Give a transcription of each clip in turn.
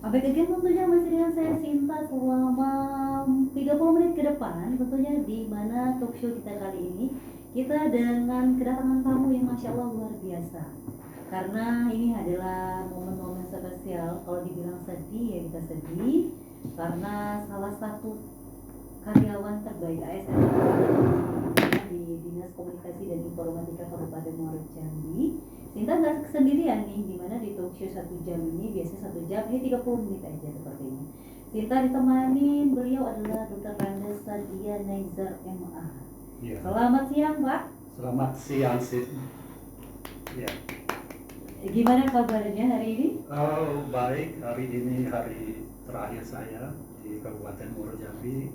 Again tentunya masih dengan saya Sinta selama 30 menit ke depan, tentunya di mana talk show kita kali ini kita dengan kedatangan tamu yang Masya Allah luar biasa. Karena ini adalah momen-momen spesial. Kalau dibilang sedih ya kita sedih, karena salah satu karyawan terbaik ASN di Dinas Komunikasi dan Informatika Kabupaten Muaro Jambi. Sinta nggak sendirian nih, dimana di talk show 1 jam ini biasanya 1 jam, ini 30 menit aja seperti ini. Sinta ditemani, beliau adalah Dr. Randa Sadia Naizar MA. Ya. Selamat siang Pak. Selamat siang Sid. Ya. Gimana kabarnya hari ini? Oh, baik, hari ini hari terakhir saya di Kabupaten Muaro Jambi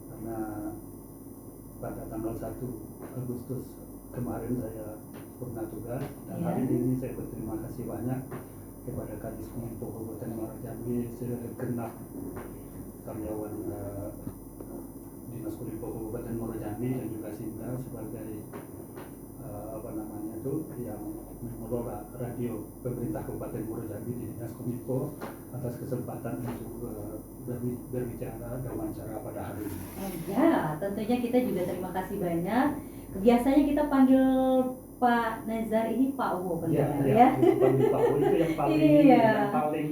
karena pada tanggal 1 Agustus kemarin saya purna tugas dan hari ini saya berterima kasih banyak kepada Kadis Kominfo Kabupaten Muaro Jambi segenap karyawan Dinas Kominfo Kabupaten Muaro Jambi dan juga Sinta sebagai yang mengelola radio pemerintah Kabupaten Muaro Jambi di Dinas Kominfo atas kesempatan untuk berbicara dan wawancara pada hari ini. Ya, tentunya kita juga terima kasih banyak. Biasanya kita panggil Pak Nazar ini Pak Wo benar ya? Panggil Pak Wo itu yang paling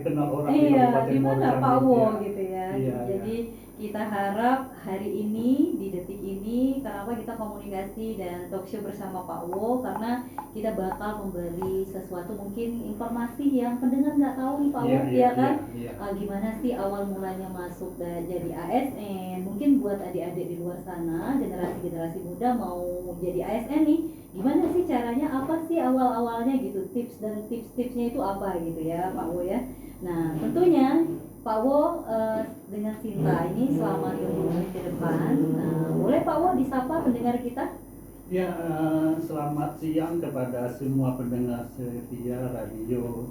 dikenal orang di Kabupaten Muaro Jambi. Pak Wo gitu ya. Iya, Jadi kita harap hari ini di detik ini kenapa kita komunikasi dan talk show bersama Pak Wo, karena kita bakal memberi sesuatu mungkin informasi yang pendengar nggak tahu nih Pak Wo, ya kan? Gimana sih awal mulanya masuk dan jadi ASN? Mungkin buat adik-adik di luar sana, generasi muda mau jadi ASN nih, gimana sih caranya? Apa sih awal-awalnya gitu? Tips dan tips-tipsnya itu apa gitu ya Pak Wo ya? Nah tentunya Pak Wo dengan Sinta ini selama 20 menit ke depan. Nah, boleh Pak Wo disapa pendengar kita? Ya, selamat siang kepada semua pendengar setia radio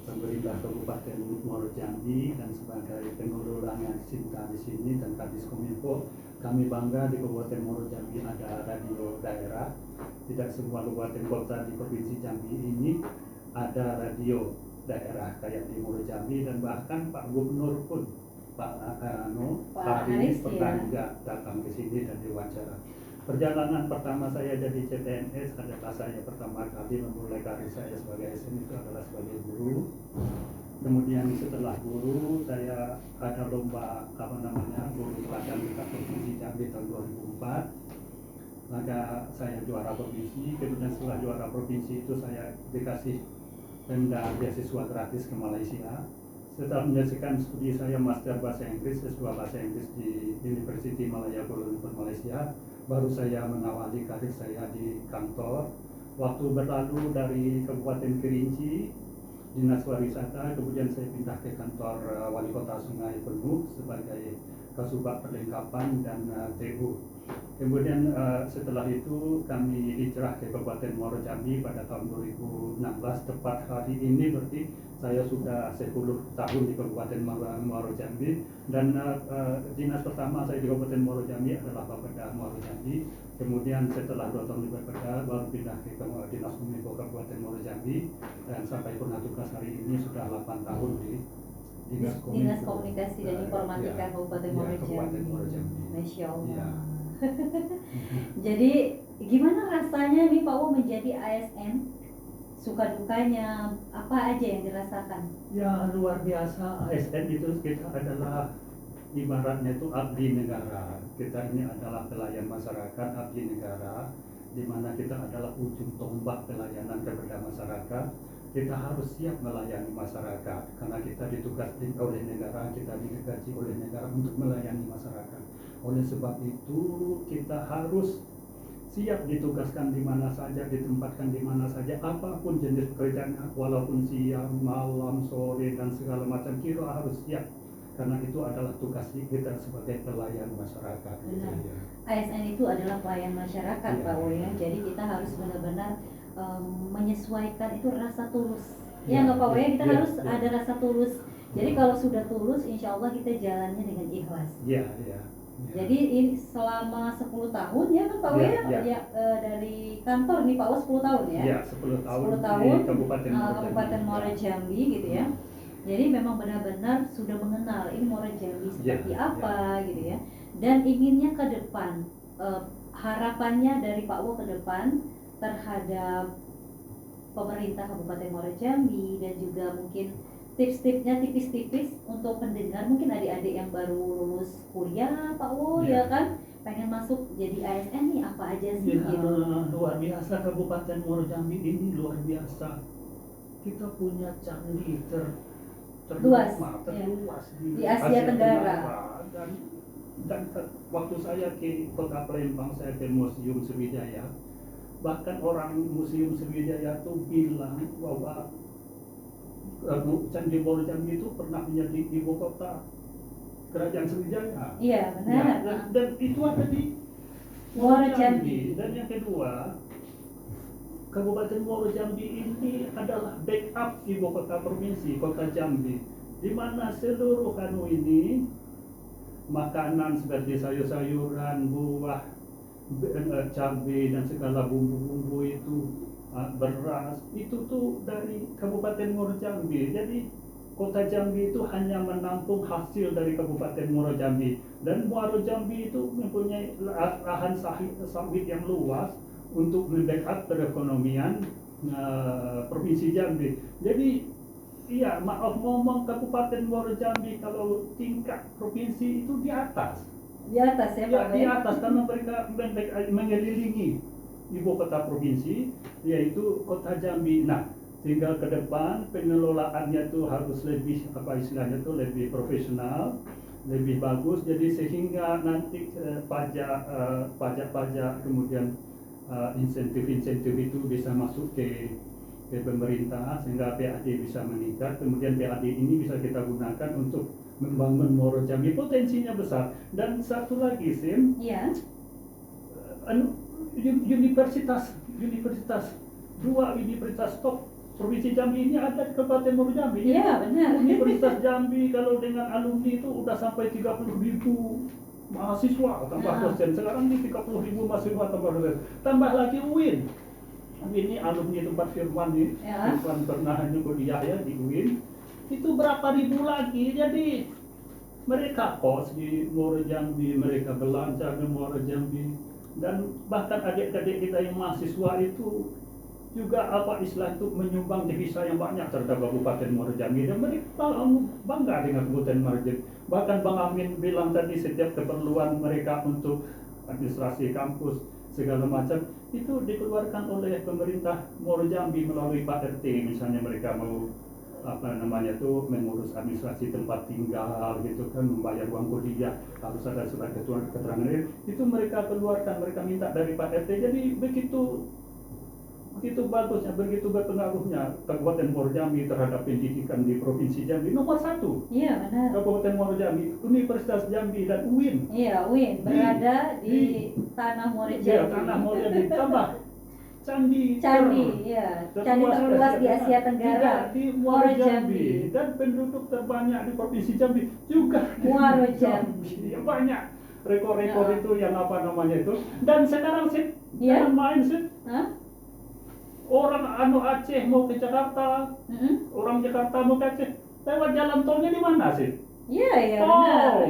pemerintah Kabupaten Muaro Jambi dan sebagai pengelolanya Sinta di sini dan Kadis Kominfo. Kami bangga di Kabupaten Muaro Jambi ada radio daerah. Tidak semua kabupaten kota di Provinsi Jambi ini ada radio daerah kayak di Muaro Jambi, dan bahkan Pak Gubernur pun Pak Anies pernah juga datang ke sini dan diwawancara. Perjalanan pertama saya jadi CPNS adalah saya pertama kali memulai karir saya sebagai ASN itu adalah sebagai guru. Kemudian setelah guru saya ada lomba guru teladan tingkat provinsi Jambi tahun 2004. Maka saya juara provinsi. Kemudian setelah juara provinsi itu saya dikasih Pemda beasiswa gratis ke Malaysia. Setelah menyelesaikan studi saya Master Bahasa Inggris, S2 Bahasa Inggris di University Malaya Kuala Lumpur, Malaysia, baru saya mengawali karir saya di kantor. Waktu berlalu dari Kabupaten Kerinci, Dinas Pariwisata, kemudian saya pindah ke kantor Wali Kota Sungai Penuh sebagai Kasubag Perlengkapan dan TU. Kemudian setelah itu kami hijrah ke Kabupaten Muaro Jambi pada tahun 2016. Tepat hari ini berarti saya sudah 10 tahun di Kabupaten Muaro Jambi, dan dinas pertama saya di Kabupaten Muaro Jambi adalah Bapeda Muaro Jambi. Kemudian setelah 2 tahun di Bapeda baru pindah ke Dinas Kominfo Kabupaten Muaro Jambi, dan sampai purna tugas hari ini sudah 8 tahun di Dinas Komunikasi dan Informatika Kabupaten Muaro Jambi. Masya Allah. Jadi gimana rasanya nih Pak Wo menjadi ASN? Suka dukanya apa aja yang dirasakan? Ya luar biasa. ASN itu kita adalah ibaratnya itu abdi negara. Kita ini adalah pelayan masyarakat, abdi negara, di mana kita adalah ujung tombak pelayanan kepada masyarakat. Kita harus siap melayani masyarakat karena kita ditugaskan oleh negara, kita digaji oleh negara untuk melayani masyarakat. Oleh sebab itu kita harus siap ditugaskan di mana saja, ditempatkan di mana saja, apapun jenis pekerjaannya, walaupun siang, malam, sore dan segala macam, kita harus siap karena itu adalah tugas kita sebagai pelayan masyarakat. ASN itu adalah pelayan masyarakat, Pak Wo ya. Jadi kita harus benar-benar menyesuaikan itu rasa tulus. Ya nggak Pak Wo ya, kita harus ada rasa tulus. Jadi kalau sudah tulus, insya Allah kita jalannya dengan ikhlas. Jadi ini selama 10 tahun ya kan Pak Wo ya, dari kantor nih Pak Wo 10 tahun ya? Iya, 10 tahun di Kabupaten Muaro Jambi gitu ya. Jadi memang benar-benar sudah mengenal ini Muara Jambi seperti Ya, apa gitu ya. Dan inginnya ke depan, harapannya dari Pak Wo ke depan terhadap pemerintah Kabupaten Muara Jambi, dan juga mungkin tips-tipsnya tipis-tipis untuk pendengar, mungkin adik-adik yang baru lulus kuliah Pak Wo Ya. ya kan, pengen masuk jadi ASN nih apa aja sih Ya, gitu. luar biasa Kabupaten Muaro Jambi ini, luar biasa. Kita punya candi Luas, terluas di Asia Tenggara. Dan waktu saya ke Kota Palembang, saya ke Museum Sriwijaya, bahkan orang Museum Sriwijaya itu bilang bahwa Candi Muaro Jambi itu pernah menjadi ibu kota Kerajaan Sriwijaya. Iya benar. Ya, dan itu ada di Muara Jambi. Dan yang kedua, Kabupaten Muaro Jambi ini adalah backup ibu kota provinsi, Kota Jambi, di mana seluruh ini makanan seperti sayur-sayuran, buah, cabai dan segala bumbu-bumbu itu, beras, itu tuh dari Kabupaten Muaro Jambi. Jadi Kota Jambi itu hanya menampung hasil dari Kabupaten Muaro Jambi, dan Muaro Jambi itu mempunyai lahan sawit yang luas untuk membackup perekonomian Provinsi Jambi. Jadi iya, maaf ngomong, Kabupaten Muaro Jambi kalau tingkat provinsi itu di atas. Di atas ya Pak. Di atas, karena mereka mengelilingi ibu kota provinsi, yaitu Kota Jambi. Nah, tinggal ke depan pengelolaannya tuh harus lebih, apa istilahnya tuh, lebih profesional, lebih bagus. Jadi sehingga nanti pajak-pajak kemudian insentif-insentif itu bisa masuk ke pemerintah, sehingga PAD bisa meningkat. Kemudian PAD ini bisa kita gunakan untuk membangun Muaro Jambi, potensinya besar. Dan satu lagi, Sim, Iya. Universitas dua universitas top Provinsi Jambi ini ada di Kabupaten Muaro Jambi. Iya benar. Universitas Jambi kalau dengan alumni itu udah sampai 30.000 mahasiswa tambah dosen. Sekarang ini 30.000 mahasiswa tambah dosen. Tambah lagi UIN. Ini alumni tempat Firman nih. Ya. Firman pernah kuliah ya di UIN. Itu berapa ribu lagi. Jadi mereka kos di Muaro Jambi, mereka belanja di Muaro Jambi, dan bahkan adik-adik kita yang mahasiswa itu juga apa istilah itu menyumbang devisa yang banyak terhadap Kabupaten Muaro Jambi, dan mereka bangga dengan Kabupaten Muaro Jambi. Bahkan Bang Amin bilang tadi, setiap keperluan mereka untuk administrasi kampus segala macam itu dikeluarkan oleh pemerintah Muaro Jambi melalui Pak RT. Misalnya mereka mau apa namanya tuh mengurus administrasi tempat tinggal gitu kan, membayar uang kuliah harus ada surat keterangan itu mereka keluarkan, mereka minta dari Pak RT. Jadi begitu bagusnya, begitu berpengaruhnya Kabupaten Muaro Jambi terhadap pendidikan di Provinsi Jambi. Nomor 1 Iya benar. Kabupaten Muaro Jambi, Universitas Jambi dan UIN. Iya, UIN berada di tanah Muaro Jambi. Ya, tanah Muaro Jambi. Tambah candi, ya, candi terluas di Asia Tenggara, di Muaro Jambi, dan penduduk terbanyak di Provinsi Jambi juga Muaro Jambi. Ya, banyak rekor-rekor itu yang apa namanya itu. Dan sekarang sih jangan main sih. Orang Aceh mau ke Jakarta, orang Jakarta mau ke Aceh, lewat jalan tolnya di mana sih? Iya benar.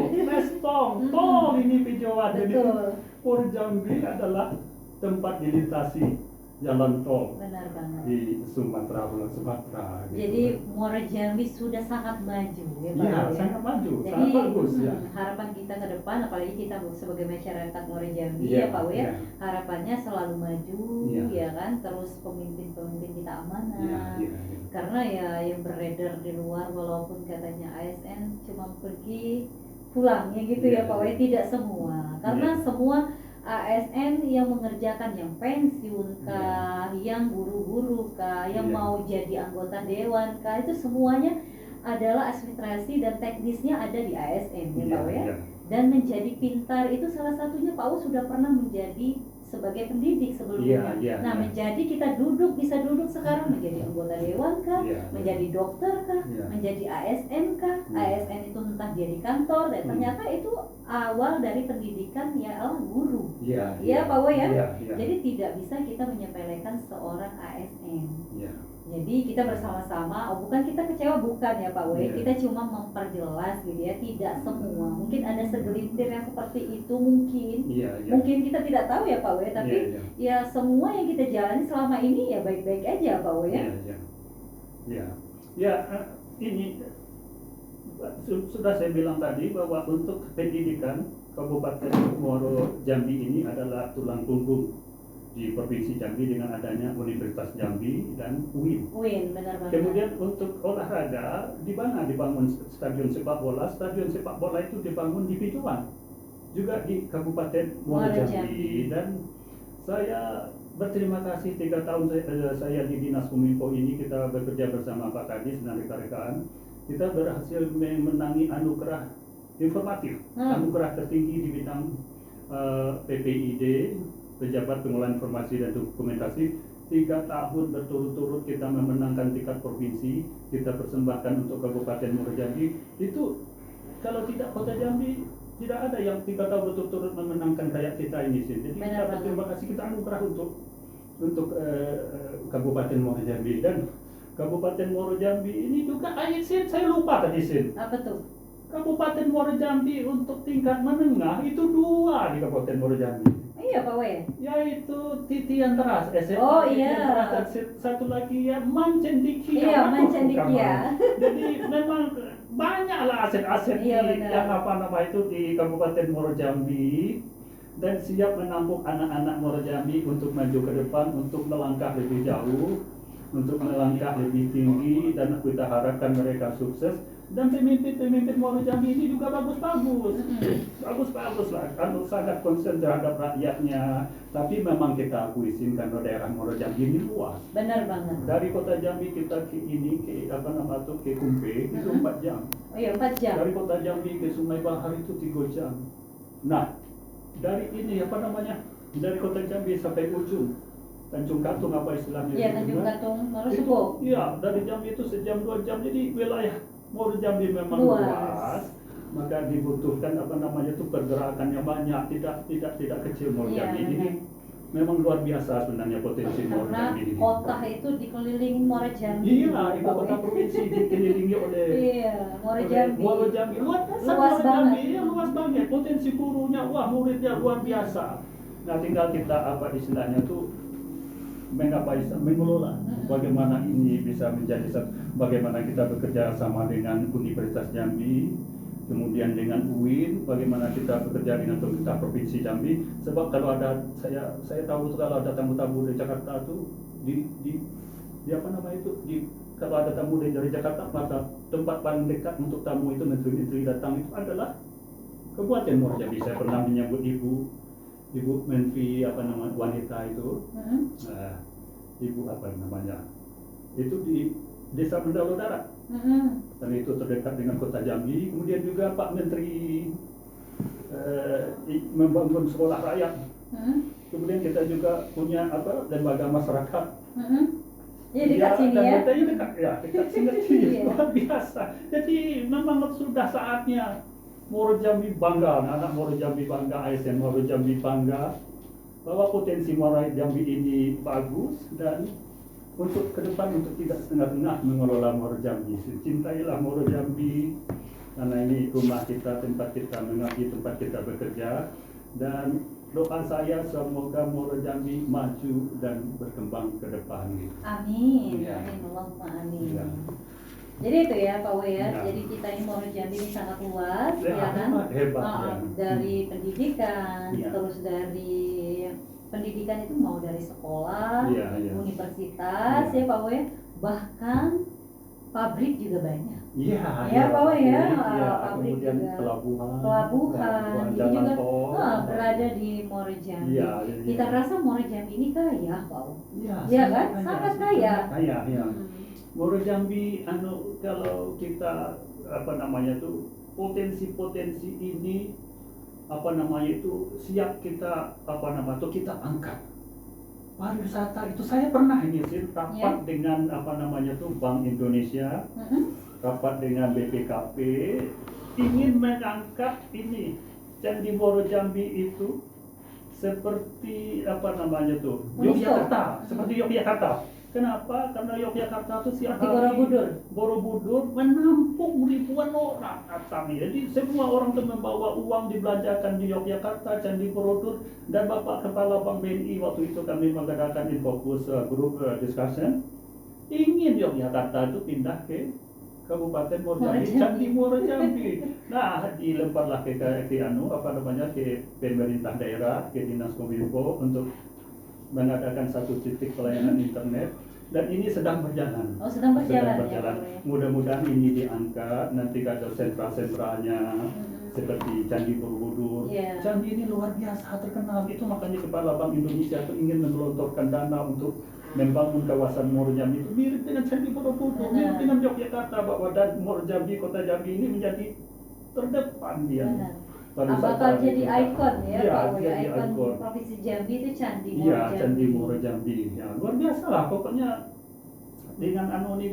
Tol ini tujuan. Jadi Betul. Muaro Jambi adalah tempat dilintasi jalan tol. Benar banget. Di Sumatera. Gitu. Jadi Muaro Jambi sudah sangat maju ya Pak. Iya, sangat maju, Jadi, sangat bagus ya. harapan kita ke depan, apalagi kita sebagai masyarakat Muaro Jambi Iya, ya Pak ya, iya. harapannya selalu maju Iya. ya kan, terus pemimpin-pemimpin kita amanah. Iya. Karena ya yang beredar di luar, walaupun katanya ASN cuma pergi pulang ya gitu ya Pak ya, tidak semua. Karena semua ASN yang mengerjakan, yang pensiun kah, yang guru-guru kah, yang mau jadi anggota dewan kah, itu semuanya adalah administrasi dan teknisnya ada di ASN ya Pak ya. Dan menjadi pintar itu salah satunya Pak U sudah pernah menjadi sebagai pendidik sebelumnya. Nah, menjadi kita bisa duduk sekarang menjadi anggota dewan kah, menjadi dokter kah, menjadi ASN kah. ASN itu entah dia di kantor, dan ternyata itu awal dari pendidikan ya guru. Iya Pak Wo ya. Jadi tidak bisa kita menyepelekan seorang ASN. Jadi kita bersama-sama, bukan kita kecewa, bukan ya Pak Wei, Iya. kita cuma memperjelas gitu ya, tidak semua. Mungkin ada segelintir yang seperti itu mungkin. Iya, iya. Mungkin kita tidak tahu ya Pak Wei, tapi Iya, ya semua yang kita jalani selama ini ya baik-baik aja Pak Wei ya. iya, iya. Ya, ya, ini sudah saya bilang tadi bahwa untuk pendidikan Kabupaten Muaro Jambi ini adalah tulang punggung di Provinsi Jambi dengan adanya Universitas Jambi dan UIN. Win, benar banget. Kemudian untuk olahraga, di mana dibangun stadion sepak bola? Stadion sepak bola itu dibangun di Pijuan, juga di Kabupaten Muaro Muaro Jambi. Jambi. Dan saya berterima kasih 3 tahun saya di Dinas Kominfo ini, kita bekerja bersama Pak Kadis dan rekan-rekan. Kita berhasil memenangi anugerah informatif, anugerah tertinggi di bidang PPID, Pejabat Pengelolaan Informasi dan Dokumentasi. 3 tahun berturut-turut kita memenangkan tingkat provinsi, kita persembahkan untuk Kabupaten Muaro Jambi. Itu kalau tidak Kota Jambi, tidak ada yang 3 tahun berturut-turut memenangkan kayak kita ini sih. Jadi kita berterima kasih, kita anugerah untuk Kabupaten Muaro Jambi. Dan Kabupaten Muaro Jambi ini juga Sin, saya lupa tadi Sin. Apa tuh? Kabupaten Muaro Jambi untuk tingkat menengah itu 2 di Kabupaten Muaro Jambi. Iya Pak Wei. Yaitu Titian Teras, SMA. Oh, Titian iya. Teras, dan satu lagi ya Mancendikia. Iya, Aduh, Mancendikia. Jadi memang banyaklah aset-aset Iya, benar. yang itu di Kabupaten Muaro Jambi, dan siap menampung anak-anak Muaro Jambi untuk maju ke depan, untuk melangkah lebih jauh, untuk melangkah lebih tinggi, dan kita harapkan mereka sukses. Dan pemimpin-pemimpin Muaro Jambi ini juga bagus-bagus, bagus-bagus lah, sangat konsen terhadap rakyatnya. Tapi memang kita akui sih, karena daerah Muaro Jambi ini luas. Benar banget. Dari Kota Jambi kita ke ke Kumpe itu 4 jam. Oh iya, 4 jam. Dari Kota Jambi ke Sungai Bahar itu 3 jam. Nah, dari dari Kota Jambi sampai ujung Tanjung Katung, apa istilahnya? Iya, Tanjung Katung, Monosubo. Iya, dari Jambi itu 1 jam 2 jam. Jadi wilayah Muaro Jambi memang luas, maka dibutuhkan pergerakan yang banyak, tidak kecil Muaro Iya, Jambi. Jadi memang luar biasa sebenarnya potensi Muaro karena Jambi ini. kota itu dikelilingin Muaro Jambi. Iya, ibu kota provinsi dikelilingi oleh Muaro Jambi. Muaro Jambi luas Luas banget. Iya, luas banget. Potensi gurunya, wah, muridnya luar biasa. Nah, tinggal kita istilahnya tuh mengelola bagaimana ini bisa menjadi bagaimana kita bekerja sama dengan Universitas Jambi, kemudian dengan UIN, bagaimana kita bekerja dengan pemerintah provinsi Jambi. Sebab kalau ada saya tahu kalau ada tamu-tamu dari Jakarta tuh kalau ada tamu dari Jakarta, maka tempat paling dekat untuk tamu itu, menteri-menteri datang itu adalah Kabupaten Muaro Jambi. Saya pernah menyambut ibu menteri wanita itu, ibu itu di Desa Mendalo Darat, dan itu terdekat dengan Kota Jambi. Kemudian juga Pak Menteri membangun sekolah rakyat. Kemudian kita juga punya lembaga masyarakat. Ya, dekat sini ya. Dekat sini luar biasa. Jadi memang sudah saatnya Muaro Jambi bangga, anak Muaro Jambi bangga, ASN Muaro Jambi bangga bahwa potensi Muaro Jambi ini bagus, dan untuk ke depan untuk tidak setengah-tengah mengelola Muaro Jambi. Cintailah Muaro Jambi karena ini rumah kita, tempat kita mengabdi, tempat kita bekerja, dan doa saya semoga Muaro Jambi maju dan berkembang ke depan. Amin. Ya. Amin, Allahumma amin. Ya. Jadi itu ya Pak Wei ya. Ya. Jadi kita ini Muaro Jambi ini sangat luas, Ya, ya kan? hebat, ya. Dari pendidikan, Ya. terus dari pendidikan itu mau dari sekolah, Ya, ya. universitas, Ya. ya Pak Wei, bahkan pabrik juga banyak. Iya, Ya, Pak Wei ya. Pabrik, kemudian juga. pelabuhan, Pelabuhan, itu jalan juga tol, berada di Muaro Jambi. Iya, iya. Kita rasa Muaro Jambi ini kaya, Pak Wei. Iya, Iya kan? Sangat kaya. Kaya, ya. Hmm. Muaro Jambi, kalau kita potensi-potensi ini siap kita kita angkat. Pariwisata itu saya pernah ini sih rapat dengan Bank Indonesia, rapat dengan BPKP, ingin mengangkat ini Candi Muaro Jambi itu seperti Yogyakarta, seperti Yogyakarta. Kenapa? Karena Yogyakarta itu siap Seperti Borobudur. Borobudur menampung ribuan orang kami. Jadi semua orang itu membawa uang dibelanjakan di Yogyakarta, Candi Borobudur, dan Bapak Kepala Bank BNI waktu itu kami mengadakan fokus grup discussion, ingin Yogyakarta itu pindah ke Kabupaten Muaro Jambi, Candi Muaro Jambi. Nah, dilemparlah ke pemerintah daerah, ke Dinas Kominfo untuk mengadakan satu titik pelayanan internet, dan ini sedang berjalan. Oh, sedang berjalan. Ya, mudah-mudahan ini diangkat, nanti ada sentra-sentranya seperti Candi Borobudur. Candi ini luar biasa terkenal, itu makanya Kepala Bank Indonesia itu ingin menggelontorkan dana untuk membangun kawasan Muaro Jambi itu mirip dengan Candi Borobudur, mirip dengan Yogyakarta, bahwa dan Muaro Jambi, kota Jambi ini menjadi terdepan dia. Bakal jadi ikon ya, Pak Woy, ikon Provinsi Jambi itu Candi Muaro Jambi. Jambi. Candi Muaro Jambi. Ya, luar biasa lah pokoknya, dengan ini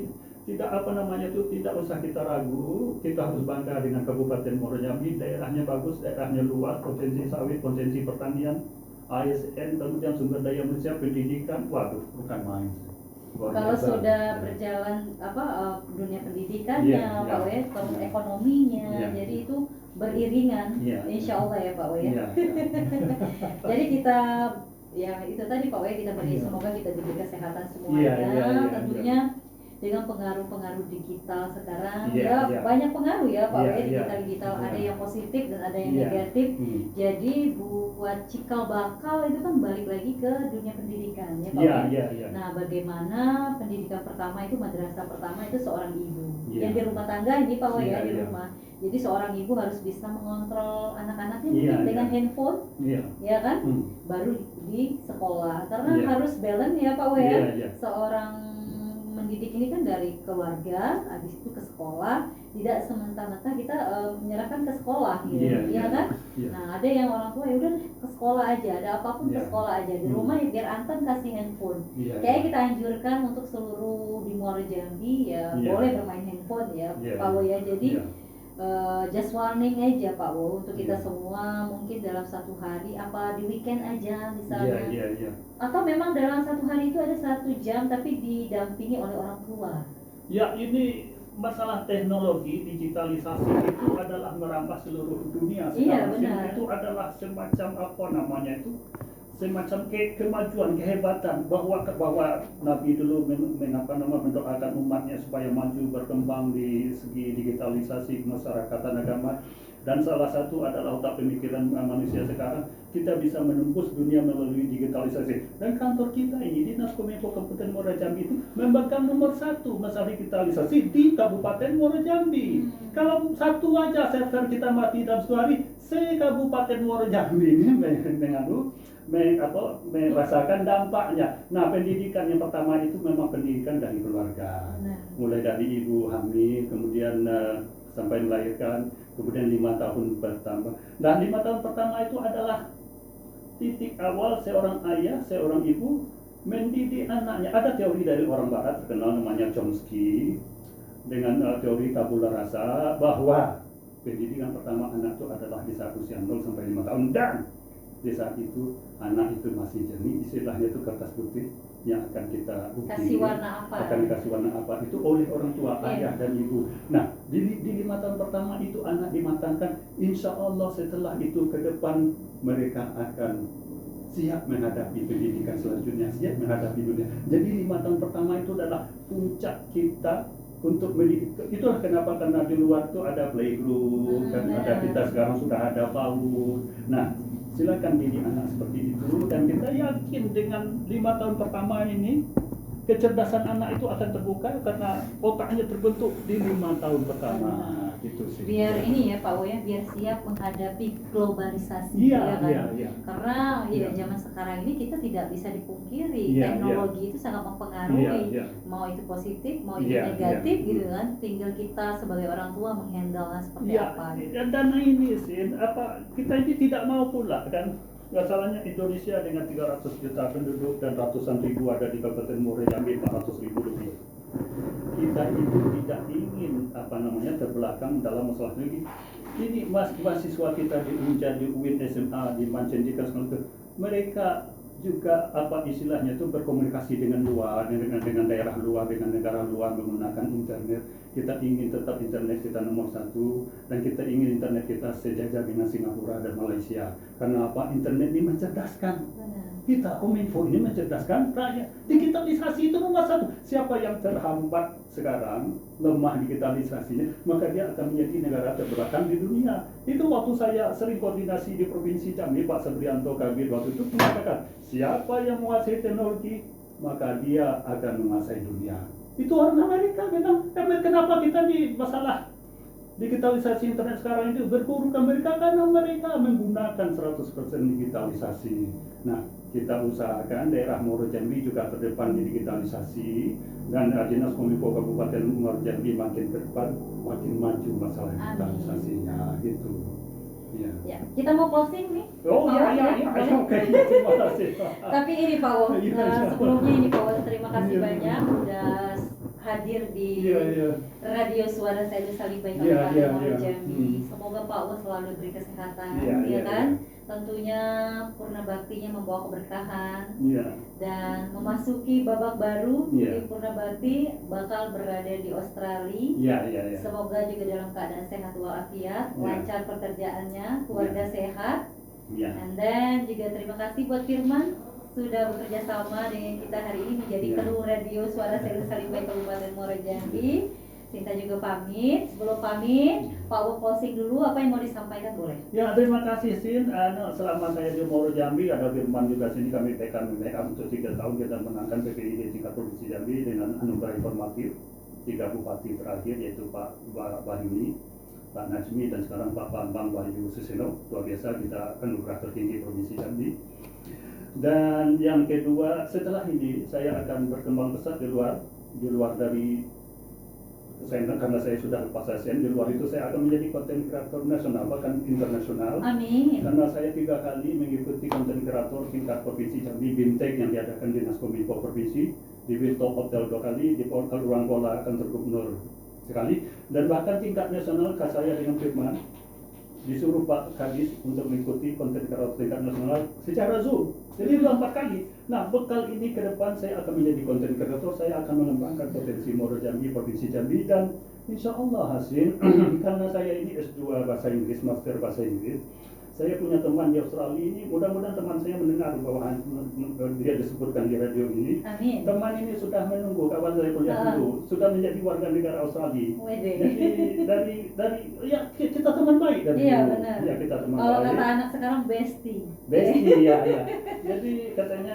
tidak tidak usah kita ragu, kita harus bangga dengan Kabupaten Muaro Jambi, daerahnya bagus, daerahnya luas, potensi sawit, potensi pertanian, ASN, kemudian sumber daya manusia, pendidikan, waduh bukan main. Kalau sudah berjalan dunia pendidikannya, Pak Woy, ekonominya, jadi itu beriringan, insya Allah ya Pak Woy. Jadi kita itu tadi Pak Woy, kita beri semoga kita diberi kesehatan semuanya, tentunya dengan pengaruh-pengaruh digital sekarang banyak pengaruh ya Pak Woy, digital ada yang positif dan ada yang negatif. Jadi buat cikal bakal itu kan balik lagi ke dunia pendidikan ya Pak Woy. Nah, bagaimana pendidikan pertama itu, madrasah pertama itu seorang ibu yang di rumah tangga ini Pak Woy di rumah. Jadi seorang ibu harus bisa mengontrol anak-anaknya mungkin dengan handphone, ya kan? Baru di sekolah, karena harus balance ya Pak Woy seorang mendidik ini kan dari keluarga, habis itu ke sekolah, tidak semata-mata kita menyerahkan ke sekolah gitu, ya kan? Nah, ada yang orang tua ya udah ke sekolah aja, ada apapun ke sekolah aja, di rumah ya biar Anton kasih handphone. Kayak kita anjurkan untuk seluruh di Muaro Jambi ya boleh bermain handphone ya Pak Woy ya. Jadi just warning aja Pak Wo, untuk kita semua, mungkin dalam satu hari apa di weekend aja misalnya, atau memang dalam satu hari itu ada 1 jam tapi didampingi oleh orang tua. Ya, ini masalah teknologi digitalisasi itu adalah merambah seluruh dunia sekarang. Itu adalah semacam semacam kemajuan, kehebatan, bahwa Nabi dulu mendoakan umatnya supaya maju berkembang di segi digitalisasi kemasyarakatan agama, dan salah satu adalah otak pemikiran manusia sekarang, kita bisa menembus dunia melalui digitalisasi. Dan kantor kita ini, Dinas Kominfo Kabupaten Muaro Jambi itu memegang nomor 1 masalah digitalisasi di Kabupaten Muaro Jambi. Kalau satu aja server kita mati dalam 1 hari, se-Kabupaten Muaro Jambi ini merasakan dampaknya. Nah, pendidikan yang pertama itu memang pendidikan dari keluarga, mulai dari ibu hamil, kemudian sampai melahirkan, kemudian 5 tahun bertambah. Dan 5 tahun pertama itu adalah titik awal seorang ayah, seorang ibu mendidik anaknya. Ada teori dari orang barat terkenal namanya Chomsky, dengan teori tabula rasa, bahwa pendidikan pertama anak itu adalah di saat usia 0 sampai 5 tahun, dan di saat itu anak itu masih jernih, istilahnya itu kertas putih yang akan kita kasih warna apa, akan dikasih warna apa itu oleh orang tua, ayah dan ibu. Nah, di 5 tahun pertama itu anak dimatangkan, insya Allah setelah itu ke depan mereka akan siap menghadapi pendidikan selanjutnya, siap menghadapi dunia. Jadi 5 tahun pertama itu adalah puncak kita untuk mendidik. Itulah kenapa, karena di luar itu ada playgroup, kan ada, kita sekarang sudah ada PAUD. Nah, silakan didik anak seperti itu, dan kita yakin dengan 5 tahun pertama ini kecerdasan anak itu akan terbuka karena otaknya terbentuk di 5 tahun pertama. Gitu sih. Biar ini ya Pak Wo ya, biar siap menghadapi globalisasi ya kan. Karena zaman sekarang ini kita tidak bisa dipungkiri teknologi itu sangat mempengaruhi, mau itu positif, mau itu negatif gitu kan. Tinggal kita sebagai orang tua menghandle seperti apa. Dan ini sih kita ini tidak mau pula kan. Masalahnya Indonesia dengan 300 juta penduduk dan ratusan ribu ada di Kabupaten Muaro Jambi, 400 ribu lebih. Kita itu tidak ingin terbelakang dalam masalah ini. Ini mahasiswa kita di UNJAN, di UIN, SMA, di Mancenjikan, mereka juga apa istilahnya itu berkomunikasi dengan luar, dengan daerah luar, dengan negara luar menggunakan internet. Kita ingin tetap internet kita nomor satu, dan kita ingin internet kita sejajar dengan Singapura dan Malaysia. Karena apa? Internet ini mencerdaskan. Kita Kominfo ini mencerdaskan rakyat. Digitalisasi itu nomor satu. Siapa yang terhambat sekarang, lemah digitalisasinya, maka dia akan menjadi negara terbelakang di dunia. Itu waktu saya sering koordinasi di Provinsi Jambi, Pak Sebrianto Kabir waktu itu mengatakan, siapa yang menguasai teknologi, maka dia akan menguasai dunia. Itu orang Amerika memang. Kenapa kita di masalah digitalisasi internet sekarang itu berburuk Amerika? Karena mereka menggunakan 100% digitalisasi. Nah, kita usahakan daerah Muaro Jambi juga terdepan di digitalisasi, dan Dinas Kominfo Kabupaten Muaro Jambi makin ke depan makin maju masalah digitalisasinya gitu. Ya. Ya, kita mau closing nih. Oh iya, oke, terima kasih. Tapi ini Pak Wo, Iya. sebelumnya ini Pak Wo, terima kasih Iya. banyak udah hadir di Iya. Radio Suara Sayyidul Salimbai Iya, Kabupaten Muaro iya. Jambi. Semoga Pak Wo selalu diberi kesehatan, Iya, ya iya, kan? Tentunya purna baktinya membawa keberkahan Iya. dan memasuki babak baru. Iya. Di purna bakti bakal berada di Australia. Iya. Semoga juga dalam keadaan sehat walafiat, Iya. lancar pekerjaannya, keluarga sehat. Iya. And then juga terima kasih buat Firman sudah bekerja sama dengan kita hari ini menjadi Iya. kru radio Suara Sayyidul Salimbai Kabupaten Muaro Jambi. Sinta juga pamit. Sebelum pamit, Pak Wo closing dulu, apa yang mau disampaikan boleh? Ya, terima kasih Sin. Selama saya di Muaro Jambi, ada Firman juga sini, kami tekan untuk 3 tahun kita menangkan PPID tingkat Provinsi Jambi dengan anugerah informatif 3 bupati terakhir, yaitu Pak Bahyuni, Pak Najmi, dan sekarang Pak Bambang Wahyu Suseno. Luar biasa, kita anugerah tertinggi Provinsi Jambi. Dan yang kedua, setelah ini saya akan berkembang pesat di luar dari karena saya sudah lepas ASN. Di luar itu saya akan menjadi konten kreator nasional, bahkan internasional. Amin. Karena saya 3 kali mengikuti konten kreator tingkat Provinsi Jambi, BIMTEK yang diadakan Dinas Kominfo Provinsi, di Top Hotel 2 kali, di portal Ruang Pola Kantor Gubernur sekali, dan bahkan tingkat nasional saya dengan Firman disuruh Pak Kadis untuk mengikuti konten kreator tingkat nasional secara Zoom. Jadi udah 4 kali. Nah, bekal ini ke depan saya akan menjadi konten kreator, saya akan mengembangkan potensi Muaro Jambi, Provinsi Jambi, dan insya Allah hasil karena saya ini S2 Bahasa Inggris, Master Bahasa Inggris. Saya punya teman di Australia ini, mudah-mudahan teman saya mendengar bahwa dia disebutkan di radio ini. Amin. Teman ini sudah menunggu, kawan saya kuliah dulu, sudah menjadi warga negara Australia. Wede. Jadi dari ya kita teman baik dari Iya, dulu. benar. Ya, kita teman Kalau baik. kata anak sekarang bestie. Besti ya. Jadi katanya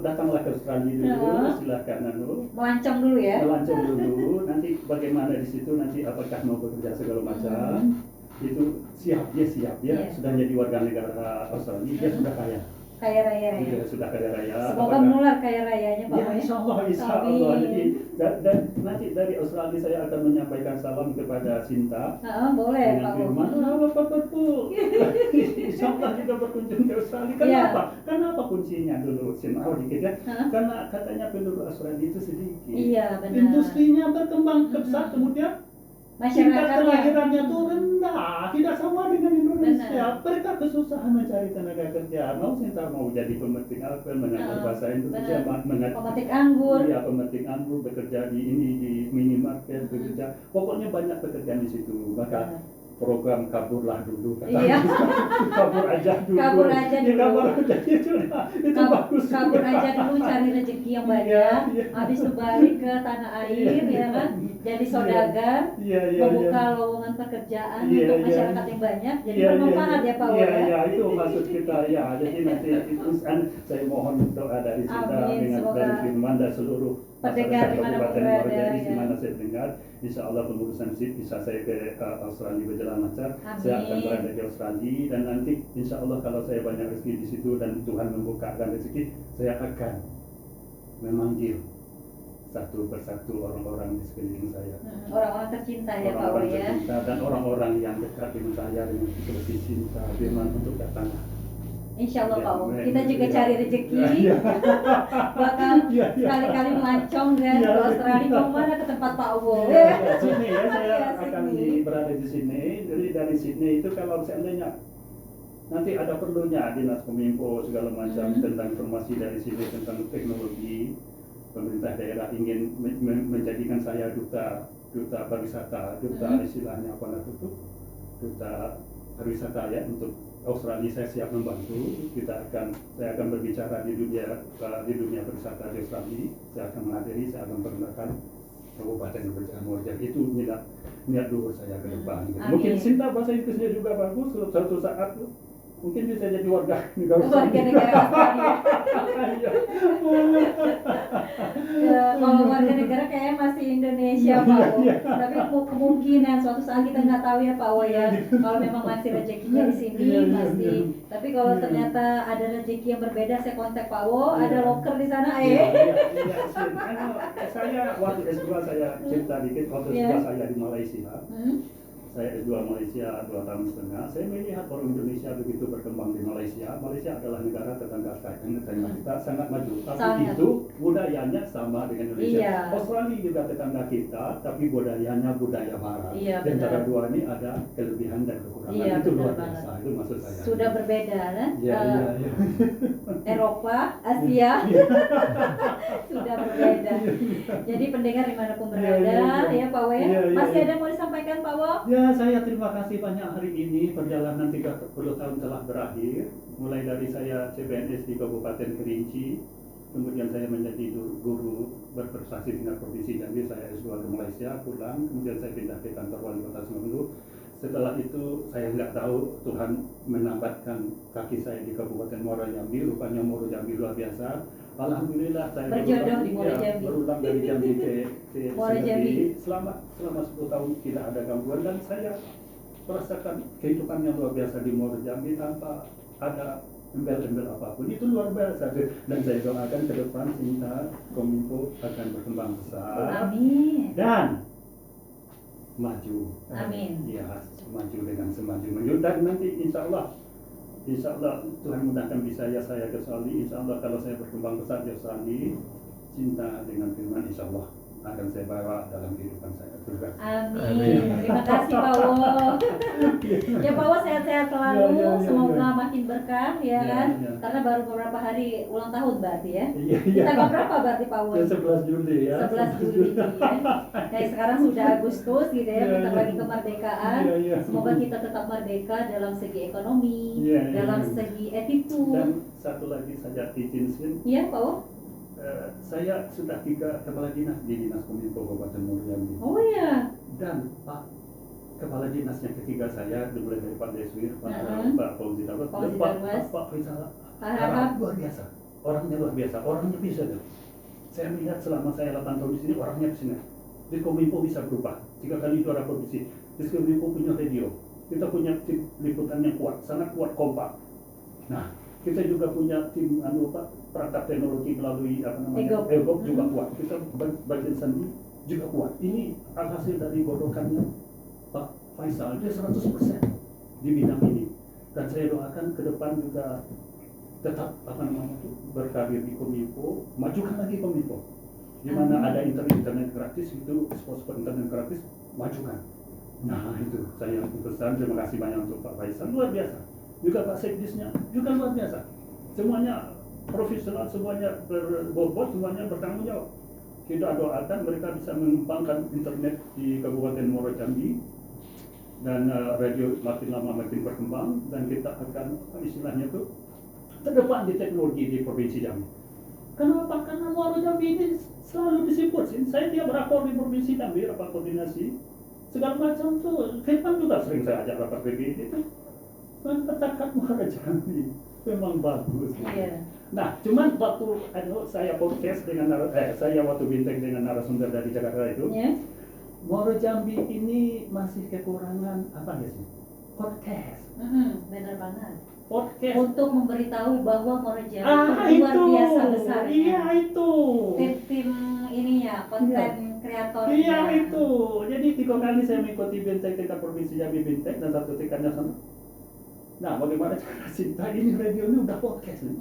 datanglah ke Australia dulu, silakan Melancong dulu ya. melancong dulu, nanti bagaimana di situ, nanti apakah mau bekerja segala macam. Itu siap dia Iya. sudah jadi warga negara Australia, dia sudah kaya. Kaya raya ya. Dia sudah kaya raya. Semoga Apakah- menular kaya rayanya Pak Ya, Wo ya. insya Allah. Amin. Jadi dan nanti dari Australia saya akan menyampaikan salam kepada Sinta Boleh dengan Pak Wo. Firman. Bapak Bu, insya Allah juga berkunjung ke Australia. Iya. Kenapa kuncinya dulu Sinta dikit ya? Hah? Karena katanya penduduk Australia itu sedikit. Iya benar. Industrinya berkembang pesat, kemudian tingkat Masyarakatnya. kelahirannya itu rendah, tidak sama dengan Indonesia. Benar. Mereka kesusahan mencari tenaga kerja. Sinta mau jadi pemetik apel, mengajar bahasa Indonesia, Pemetik anggur. Iya, pemetik anggur, bekerja di minimarket, bekerja. Pokoknya banyak pekerjaan di situ. Maka program kaburlah dulu. Iya. Kabur aja dulu. Kabur aja Ya, dulu. kabur aja itu bagus. Kabur aja dulu cari rezeki yang banyak. Iya. Habis itu balik ke tanah air ya kan. Jadi saudagar. Iya. Membuka lowongan pekerjaan Iya, untuk iya. masyarakat yang banyak. Jadi Iya, bermanfaat ya Pak Wo Iya, ya. iya, itu maksud kita ya. Jadi nanti itu saya mohon doa dari Sinta Amin, dengan semoga dari Firman dan seluruh pendengar dimanapun Kabupaten berada, Muaro Jambi ya. di mana saya dengar. Insya Allah pengurusan SIP bisa saya ke Australia berjalan lancar. Amin. Saya akan berada di Australia dan nanti insya Allah kalau saya banyak rezeki di situ dan Tuhan membukakan rezeki, saya akan memanggil satu persatu orang-orang di sekeliling saya. Orang-orang tercinta ya Pak Wo Orang-orang ya. tercinta dan orang-orang yang dekat dengan saya dengan seperti Sinta, Firman untuk datang. Insya Allah Ya, Pak Wo. amin. Kita juga Ya. cari rezeki. Ya. Bakal Ya, ya. sekali-kali melancong kan Ya. ke Australia. Mau mana ke tempat Pak Wo. Ya, Sydney ya, saya Ya, akan Sydney. berada di Sydney. Jadi dari Sydney itu kalau seandainya nanti ada perlunya Dinas Kominfo segala macam tentang informasi dari sini tentang teknologi, pemerintah daerah ingin menjadikan saya duta pariwisata, duta istilahnya apa namanya itu, duta pariwisata ya untuk Australia. Saya siap membantu. Saya akan berbicara di dunia pariwisata di Australia. Saya akan menghadiri, saya akan perkenalkan Kabupaten Morjam. Itu niat dulu saya ke depan. Mungkin Sinta bahasa Inggrisnya juga bagus. Suatu saat mungkin bisa jadi warga negara Australia. Kalau warga negara kayaknya masih Indonesia Pak Wo. Tapi kemungkinan suatu saat kita nggak tahu ya Pak Wo ya. Kalau memang masih rezekinya di sini pasti. Tapi kalau ternyata ada rezeki yang berbeda, saya kontak Pak Wo. Ada loker di sana Saya waktu S2 saya cerita dikit waktu S2 saya di Malaysia. Saya S2 Malaysia 2 tahun setengah. Saya melihat orang Indonesia begitu berkembang di Malaysia. Malaysia adalah negara tetangga kita, sangat maju. Tapi itu budayanya sama dengan Indonesia. Australia juga tetangga kita, tapi budayanya budaya Barat. Dan antara dua ini ada kelebihan dan kekurangan. Itu luar biasa. Itu maksud saya. Sudah berbeda kan? Eropa, Asia sudah berbeda. Jadi pendengar dimanapun berada, ya Pak Wo ya. Masih ada yang mau disampaikan Pak Wo? Ya, saya terima kasih banyak hari ini. Perjalanan 30 tahun telah berakhir. Mulai dari saya CPNS di Kabupaten Kerinci, kemudian saya menjadi guru berprestasi tingkat provinsi Jambi. Saya S2 ke Malaysia, pulang, kemudian saya pindah ke kantor wali kota Semarang. Setelah itu saya nggak tahu Tuhan menambatkan kaki saya di Kabupaten Muara Jambi. Rupanya Muara Jambi luar biasa. Alhamdulillah saya berjodoh di Muara Jambi. Berulang dari Jambi ke Muara Jambi. Selama 10 tahun tidak ada gangguan dan saya merasakan kehidupan yang luar biasa di Muara Jambi tanpa ada embel-embel apapun. Itu luar biasa dan saya doakan ke depan Sinta Kominfo akan berkembang besar. Amin. Dan maju. Amin. Ya, maju dengan semaju dan nanti insya Allah Tuhan mudahkan bisa saya ke Australia. Insya Allah kalau saya berkembang besar di Australia, cinta dengan firman insya Allah akan saya bawa dalam kehidupan saya. Amin. Terima kasih Pak Wo. Ya Pak Wo sehat-sehat selalu. Semoga makin berkah ya kan. Karena baru beberapa hari ulang tahun berarti ya. Tanggal berapa berarti Pak Wo? 11 Juli ya. 11 Juli ya. Kayak sekarang sudah Agustus gitu ya. Bentar lagi kemerdekaan. Semoga kita tetap merdeka dalam segi ekonomi, dalam segi attitude. Dan satu lagi saja izin. Iya Pak Wo. Saya sudah 3 kepala dinas di Dinas Kominfo Kabupaten Muara Jambi. Oh iya. Dan Pak kepala dinas yang ketiga saya dimulai dari Pak Deswir, Pak Fauzi Darwas, Pak Faisal Harahap luar biasa. Orangnya luar biasa, orangnya bisa tuh. Saya melihat selama saya 8 tahun di sini orangnya bisa. Di Kominfo bisa berubah 3 kali juara provinsi. Di Kominfo punya radio, kita punya tim liputan yang kuat, sangat kuat, kompak. Nah, kita juga punya tim perangkat teknologi melalui EGOP juga kuat. Kita bagian sandi juga kuat. Ini hasil dari godokannya Pak Faisal, dia 100% di bidang ini. Dan saya doakan ke depan juga tetap berkarir di Kominfo, majukan lagi Kominfo. Di mana ada internet gratis itu, spot-spot internet gratis, majukan. Nah itu saya pesan. Terima kasih banyak untuk Pak Faisal, luar biasa. Juga Pak Sekdisnya juga luar biasa. Semuanya profesional, semuanya berbobot, semuanya bertanggung jawab. Kita doakan mereka bisa mengembangkan internet di Kabupaten Muara Jambi dan radio makin lama makin berkembang dan kita akan istilahnya itu terdepan di teknologi di Provinsi Jambi. Kenapa? Karena Muara Jambi ini selalu disebut. Saya tiap rapor di Provinsi Jambi, rapat koordinasi segala macam tuh. Firman juga sering saya ajak rapat PGD itu. Mencatat Muara Jambi memang bagus. Nah, cuman waktu saya podcast dengan saya waktu bincang dengan narasumber dari Jakarta itu, Muara Jambi ini masih kekurangan apa ya sih? Podcast. Benar banget. Podcast untuk memberitahu bahwa Muara Jambi luar biasa besarnya. Iya itu. Tim ininya, konten kreatornya. Iya itu. Jadi 3 kali saya mengikuti Bintek tingkat provinsi Jambi Bintek dan 1 tingkat nasional. Nah, bagaimana cara Sinta ini radio ini udah podcast nih.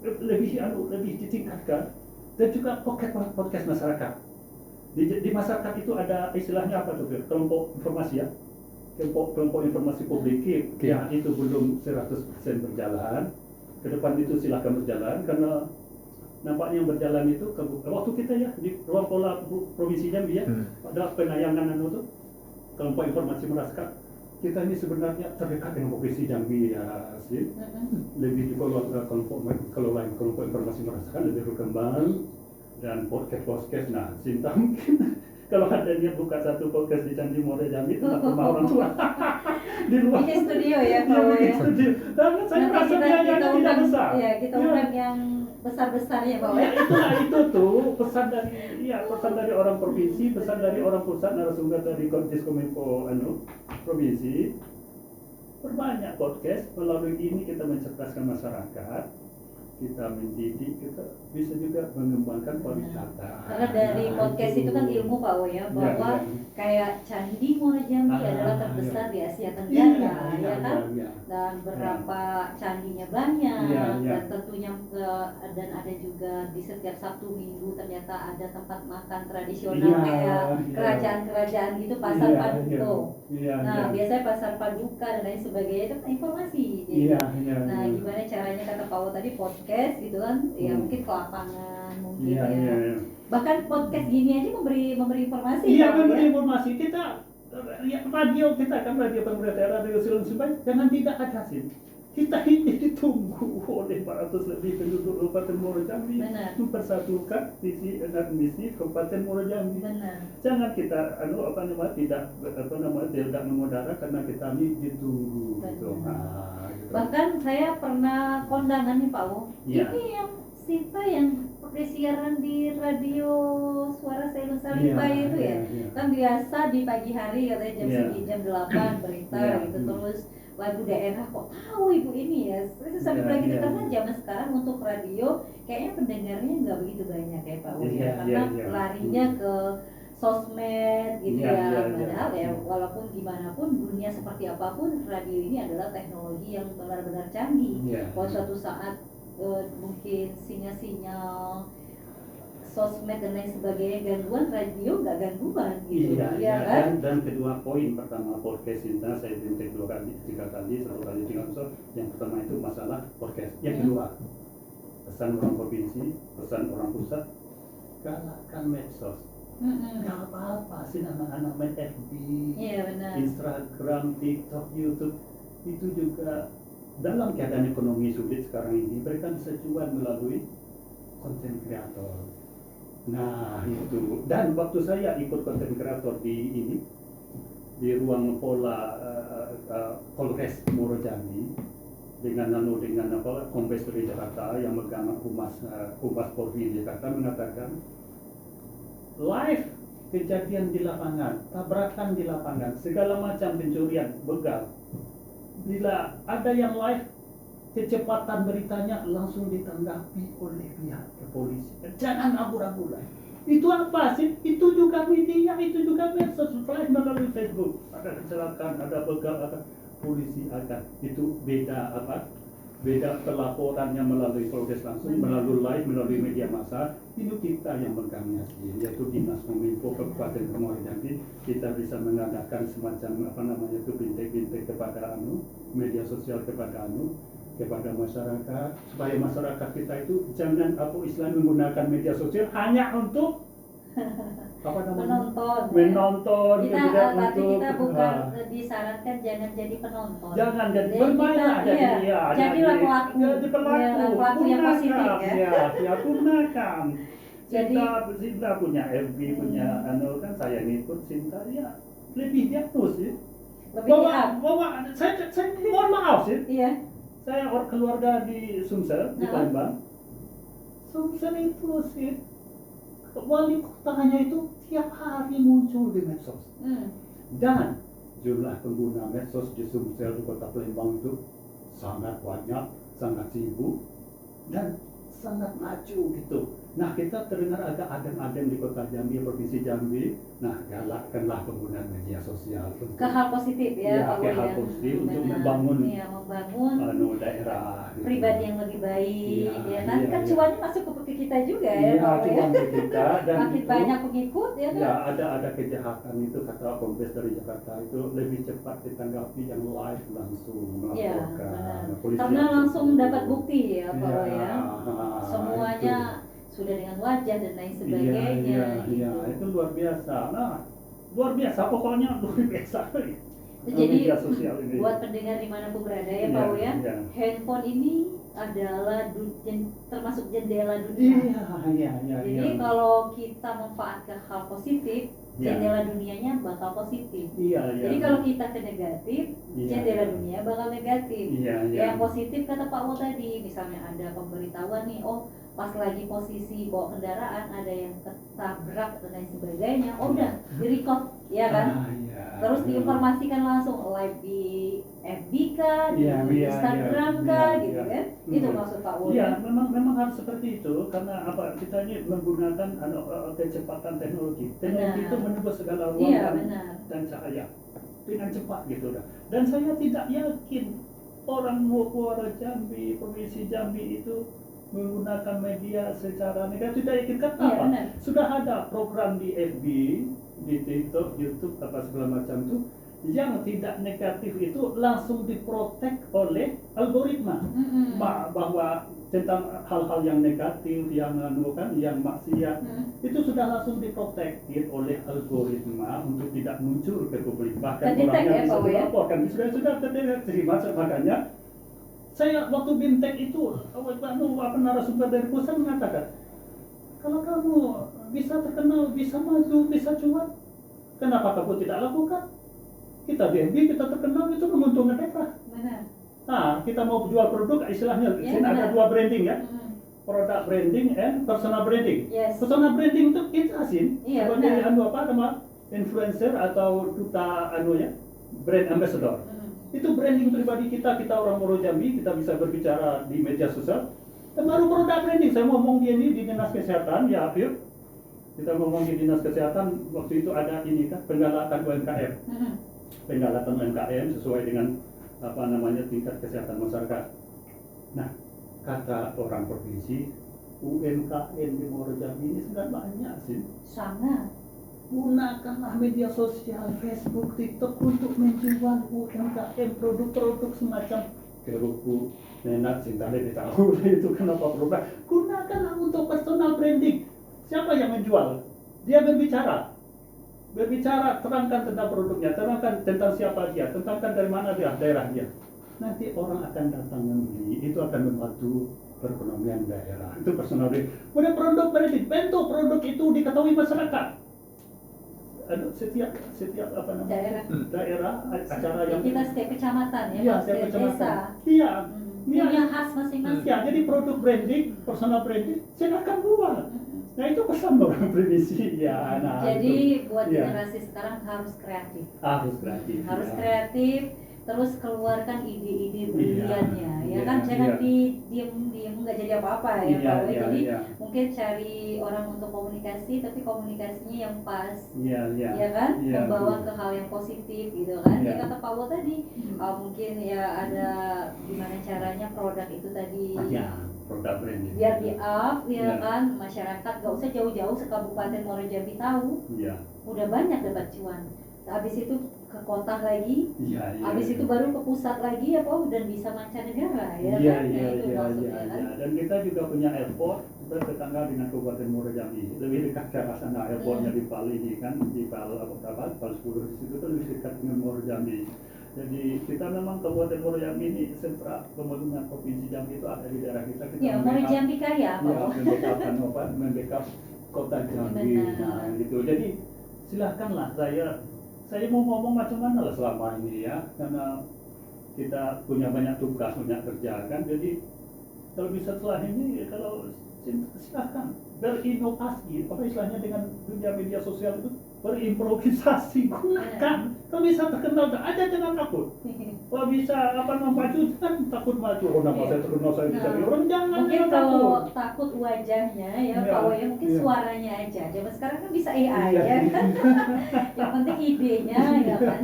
Lebih ditingkatkan dan juga podcast masyarakat. Di masyarakat itu ada istilahnya apa tuh? Kelompok informasi ya. kelompok informasi publik ya itu belum 100% berjalan. Ke depan itu silakan berjalan karena nampaknya yang berjalan itu waktu kita ya di ruang pola provinsi Jambi ya ada penayangan itu kelompok informasi masyarakat. Kita ini sebenarnya terdekat dengan provinsi Jambi ya sih. Lebih dikelola kelompok informasi masyarakat lebih berkembang dan podcast. Nah, Sinta mungkin kalau ada niat buka satu podcast di Candi Muara Jambi tentang rumah orang tua di luar bikin studio ya Iya, kalau ya. studio. Dan saya Nanti rasa biayanya tidak undang, besar. ya kita undang yang besar-besar ya Pak. Ya, itu tuh pesan dari orang provinsi, pesan dari orang pusat, narasumber dari Diskominfo provinsi. Perbanyak podcast, melalui ini kita mencerdaskan masyarakat, kita mendidik, kita bisa juga mengembangkan pariwisata. Karena dari podcast itu kan ilmu Pak Wo ya, bahwa kayak Candi Muara Jambi adalah terbesar di Asia Tenggara, ya kan? Dan berapa candinya banyak, dan tentunya dan ada juga di setiap Sabtu Minggu ternyata ada tempat makan tradisional kayak kerajaan-kerajaan gitu, pasar Paduka. Nah biasanya pasar Paduka dan lain sebagainya itu informasi. Nah gimana caranya kata Pak Wo tadi podcast gitu kan, ya mungkin ke lapangan mungkin bahkan podcast gini aja memberi informasi. Memberi informasi. Kita radio kita kan radio pemerintah, radio Silang jangan tidak ada sih. Kita ini ditunggu oleh 400 lebih penduduk Kabupaten Muara Jambi mempersatukan visi dan misi Kabupaten Muara Jambi. Jangan kita tidak mengudara karena kita ini ditunggu. Gitu. Bahkan saya pernah kondangan nih Pak Wo. Ini yang Sinta yang siaran di radio Suara Selun Salimba itu ya. Kan biasa di pagi hari katanya jam segini jam 8 berita gitu terus lagu daerah kok tahu ibu ini ya. Itu sampai bilang gitu karena zaman sekarang untuk radio kayaknya pendengarnya nggak begitu banyak ya Pak Wo ya. Karena larinya ke sosmed gitu padahal ya walaupun gimana pun dunia seperti apapun radio ini adalah teknologi yang benar-benar canggih. Kalau suatu saat mungkin sinyal sosmed dan lain sebagainya gangguan, radio nggak gangguan gitu kan? Dan kedua poin pertama podcast Sinta saya berintek 2 kali 3 kali 1 kali 3 episode. Yang pertama itu masalah podcast. Yang kedua pesan orang provinsi, pesan orang pusat, galakkan medsos. Nggak apa-apa sih anak-anak main FB, Instagram, TikTok, YouTube itu juga dalam keadaan ekonomi sulit sekarang ini mereka bisa cuan melalui konten kreator. Nah itu, dan waktu saya ikut konten kreator di ruang pola Polres Muara Jambi dengan Kompes dari Jakarta yang megang humas Polri Jakarta mengatakan live kejadian di lapangan, tabrakan di lapangan, segala macam pencurian, begal. Bila ada yang live, kecepatan beritanya langsung ditanggapi oleh pihak kepolisian. Jangan ragu-ragu lah. Itu apa sih? Itu juga media, itu juga medsos, live melalui Facebook. Ada kecelakaan, ada begal, ada polisi akan. Itu beda beda pelaporannya melalui Polres langsung, melalui live, melalui media massa. Itu kita yang megangnya sendiri, yaitu Dinas Kominfo Kabupaten Muara Jambi. Kita bisa mengadakan semacam bintik-bintik kepada media sosial kepada masyarakat, supaya masyarakat kita itu jangan Islam menggunakan media sosial hanya untuk menonton tapi kita bukan disarankan jangan jadi penonton, jangan jadi bermainlah jadilah pelaku yang positif gunakan. Sinta punya FB, punya kan saya ngikut Sinta ya lebih diatus ya bahwa saya mohon maaf sih saya keluarga di Sumsel di Palembang. Sumsel itu sih wali kotanya itu tiap hari muncul di medsos. Dan jumlah pengguna medsos di Sumsel di kota Palembang itu sangat banyak, sangat sibuk dan sangat maju gitu. Nah, kita terdengar agak adem-adem di kota Jambi, provinsi Jambi. Nah, galakkanlah penggunaan media sosial untuk Ke hal positif ya, Pak ke Boy, hal ya. positif untuk Benar. membangun Iya, membangun daerah gitu. pribadi yang lebih baik, Iya, ya kan? iya, Kan iya. cuannya masuk ke kita juga ya, Iya, Pak Boy, ya. cuman ke kita dan Makin itu, banyak pengikut ya kan? ya ada kejahatan itu kata Kompes dari Jakarta itu lebih cepat ditanggapi yang live langsung Iya, melaporkan. benar. Polisi Karena langsung itu. dapat bukti ya, Pak Iya, Boy, ya. Semuanya sudah dengan wajah dan lain sebagainya. Iya, gitu. itu luar biasa. Nah, luar biasa pokoknya luar biasa. Jadi Media sosial ini. buat pendengar dimanapun berada ya, Iya, Pak Boy, ya. iya. Handphone ini adalah termasuk jendela dunia. Iya. Jadi kalau kita manfaatkan hal positif, Iya. jendela dunianya bakal positif. Iya. Jadi kalau kita ke negatif, Iya. jendela dunia bakal negatif. Iya. Yang positif kata Pak Wo tadi, misalnya ada pemberitahuan nih, oh pas lagi posisi bawa kendaraan ada yang ketabrak dan lain sebagainya, oh udah di record, ya kan? Iya. Terus diinformasikan langsung live di FB kah, di Iya, iya, Instagram iya, kah, iya, gitu iya. kan? Itu maksud Pak Wo. Iya, memang harus seperti itu karena apa kita ini menggunakan kecepatan teknologi. Teknologi Benar. itu menembus segala ruang Iya, benar. dan cahaya dengan cepat gitu dah. Dan saya tidak yakin orang Muara Jambi, provinsi Jambi itu menggunakan media secara negatif. Tidak yakin kan Iya, apa? benar. Sudah ada program di FB, di TikTok, YouTube apa segala macam itu yang tidak negatif itu langsung diprotek oleh algoritma. Mm-mm. Bahwa tentang hal-hal yang negatif, yang yang maksiat, itu sudah langsung diprotektif oleh algoritma untuk tidak muncul ke publik. Bahkan Terdetek orangnya ya, bisa Pak Wo, ya? dilaporkan, sudah terdeteksi. Makanya saya waktu BIMTEK itu, narasumber dari pusat mengatakan, kalau kamu bisa terkenal, bisa maju, bisa cuan, kenapa kamu tidak lakukan? Kita BNB, kita terkenal, itu menguntungkan daerah. Benar. Nah, kita mau jual produk, istilahnya Ya, sini ada benar. dua branding ya, Mm-mm. produk branding and personal branding. Yes. Personal branding itu kita sih, Iya, sebagai benar. nama influencer atau duta brand ambassador. Mm-mm. Itu branding pribadi kita orang Muaro Jambi, kita bisa berbicara di media sosial. Dan baru produk branding, saya ngomong di Dinas Kesehatan, ya Afif. Kita ngomong di Dinas Kesehatan, waktu itu ada ini kan, penggalakan UMKM. Mm-mm. Penggalakan UMKM sesuai dengan tingkat kesehatan masyarakat. Nah, kata orang provinsi, UMKM di Muaro Jambi ini sudah banyak sih. Sangat. Gunakanlah media sosial, Facebook, TikTok untuk menjual UMKM, produk-produk semacam kerupuk, nenak, cintale tahu itu kenapa produk. Gunakanlah untuk personal branding. Siapa yang menjual? Dia berbicara, terangkan tentang produknya, terangkan tentang siapa dia, terangkan dari mana dia, daerah dia. Nanti orang akan datang membeli, itu akan membantu perekonomian daerah. Itu personal branding. Kemudian produk branding, bentuk produk itu diketahui masyarakat. Setiap daerah acara yang kita setiap kecamatan ya, iya, Pak, setiap setiap kecamatan. desa. Iya. Iya. Punya khas masing-masing. Ya, jadi produk branding, personal branding, silakan buat. Nah, itu pesan orang provinsi ya. Nah, Jadi itu. buat Iya. generasi sekarang harus kreatif. Harus kreatif. Harus ya. kreatif, terus keluarkan ide-ide briliannya, ya iya, kan? Jangan iya. diem nggak jadi apa-apa ya, Iya, Pak. iya, Jadi iya. mungkin cari orang untuk komunikasi, tapi komunikasinya yang pas. Iya, iya. Ya kan, Iya, membawa betul. ke hal yang positif gitu kan. Iya. Ya kata Pak Wo tadi, mungkin ya ada gimana caranya produk itu tadi Ya, produk branding. biar di up ya Iya. kan, masyarakat gak usah jauh-jauh se Kabupaten Muaro Jambi tahu, Iya. udah banyak dapat cuan. Habis itu ke kota lagi, Iya, iya. habis itu baru ke pusat lagi ya Pak, dan bisa mancanegara ya Iya, kan. iya, Nah, itu iya, maksudnya iya, kan. iya. Dan kita juga punya airport, kita tetangga dengan Kabupaten Muaro Jambi. Lebih dekat ke arah sana, airportnya di Pal ini kan, di Pal 10 di situ kan lebih dekat dengan Muaro Jambi. Jadi kita memang Kabupaten Muaro Jambi ini sentra pembangunan provinsi Jambi itu ada di daerah kita. Kita Ya, Muaro membackup- Jambi kaya Pak. Ya, membackup kota Jambi. Benar. Nah, gitu. Jadi silahkanlah saya mau ngomong macam mana lah selama ini ya, karena kita punya banyak tugas, banyak kerja kan. Jadi kalau bisa setelah ini, kalau silahkan berinovasi, apa istilahnya dengan dunia media sosial itu berimprovisasi, gunakan. Kalau bisa terkenal, aja jangan takut. Wah bisa maju kan takut maju. Oh nama saya terkenal saya bisa orang jangan Mungkin takut. kalau takut wajahnya ya Iya. Pak Woy, mungkin Iya. suaranya aja. Zaman sekarang kan bisa AI Iya. ya. Yang penting idenya ya kan.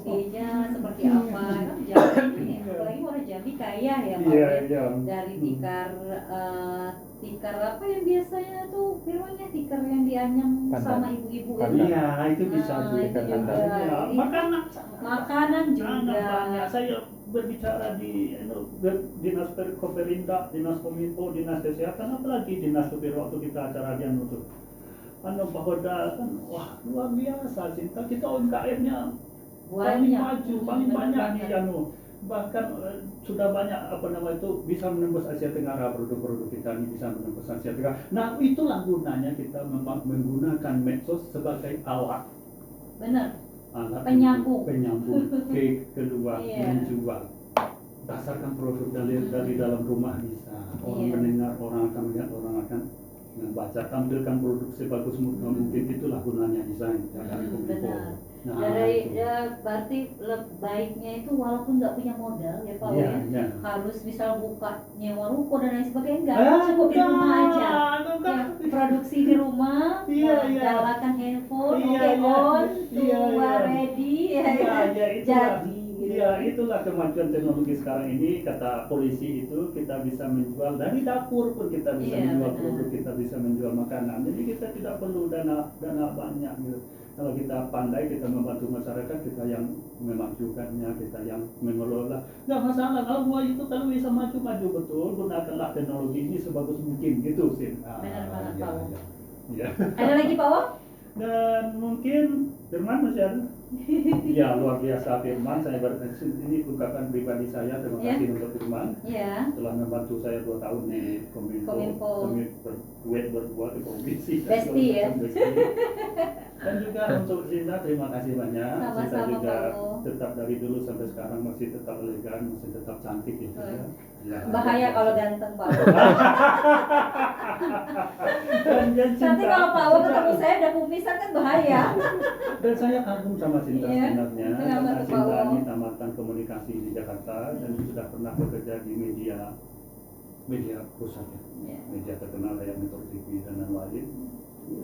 Idenya seperti apa kan Jambi. Apalagi orang Jambi kaya ya Pak Iya, Woy. iya. Dari tikar apa yang biasanya tuh firmannya tikar yang dianyam sama ibu-ibu itu. Iya, itu bisa Itu juga. Ya, Makanan juga. banyak. Saya berbicara di dinas Koperinda, dinas Kominfo, dinas kesehatan, apalagi dinas supir waktu kita acara dia nutup. Bahwa kan wah luar biasa cinta kita UMKM-nya paling maju, paling banyak di bahkan sudah banyak bisa menembus Asia Tenggara, produk-produk kita ini bisa menembus Asia Tenggara. Nah itulah gunanya kita menggunakan medsos sebagai alat. Benar. Alat Penyambung. Kedua menjual. Dasarkan produk dari dalam rumah bisa. Orang mendengar, orang akan melihat, orang akan membaca, tampilkan produk sebagus mungkin. Itulah gunanya desain dari Kominfo. Nah, berarti baiknya itu walaupun nggak punya modal ya Pak Woy, harus misal buka nyewa ruko dan lain sebagainya, nggak cukup di rumah aja. Produksi di rumah, nyalakan handphone, ready, jadi. Ya itulah kemajuan teknologi sekarang ini. Kata polisi itu kita bisa menjual dari dapur pun kita bisa menjual produk, kita bisa menjual makanan. Jadi kita tidak perlu dana banyak gitu. Kalau kita pandai, kita membantu masyarakat, kita yang memajukannya, kita yang mengelola, nggak masalah. Kalau bisa maju betul, gunakanlah teknologi ini sebagus mungkin gitu sih. Benar banget Pak Woy. Ya. Ada lagi Pak Woy? Dan mungkin Firman masih ada? Ya luar biasa Firman, saya ini ungkapan pribadi saya, terima kasih untuk Firman. Telah membantu saya 2 tahun di Kominfo. Kami berbuat di komisi. Besti ya. Dan juga untuk Sinta, terima kasih banyak. Sinta juga tetap dari dulu sampai sekarang masih tetap elegan, masih tetap cantik gitu ya. Bahaya kalau ganteng Pak Woy. Nanti kalau Pak Woy ketemu saya udah kumisan kan bahaya. Dan saya kagum sama Sinta sebenarnya. Karena Sinta Pak ini tamatan komunikasi di Jakarta dan sudah pernah bekerja di media pusat ya. Media terkenal kayak Metro TV dan lain-lain.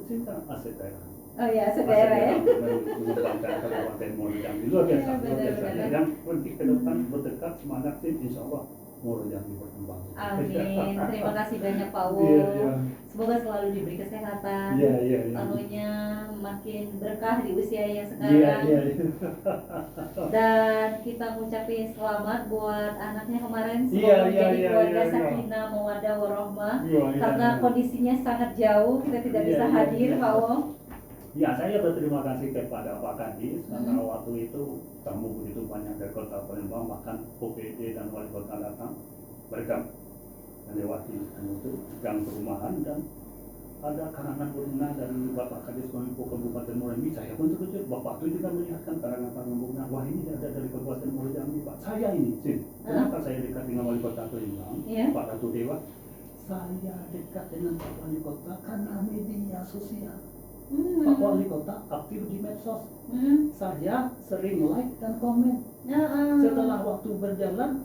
Sinta aset daerah. Oh iya, aset daerah ya. Mengembangkan Kabupaten Muaro Jambi luar biasa. Yang penting ke depan berdekat semangat sih, insya Allah Muaro Jambi berkembang. Amin. Terima kasih banyak Pak Woy. Semoga selalu diberi kesehatan. Anunya makin berkah di usia yang sekarang. Dan kita ngucapin selamat buat anaknya kemarin. Semoga menjadi keluarga sakinah mawaddah warahmah. Karena kondisinya sangat jauh, kita tidak bisa hadir Pak Woy. Ya, saya berterima kasih kepada Pak Kadis karena waktu itu tamu begitu banyak dari Kota Palembang, bahkan OPD dan Wali Kota datang, mereka melewati itu gang perumahan dan ada karangan bunga dari Bapak Kadis Kominfo Kabupaten Muaro Jambi. Saya pun terkejut, Bapak itu juga melihatkan karangan bunga. Wah ini ada dari Kabupaten Muaro Jambi Pak. Saya ini sih, kenapa saya dekat dengan Wali Kota Palembang, Pak Ratu Dewa? Saya dekat dengan Pak Wali Kota karena media sosial. Pak Wali Kota aktif di medsos. Saya sering like dan komen. Setelah waktu berjalan,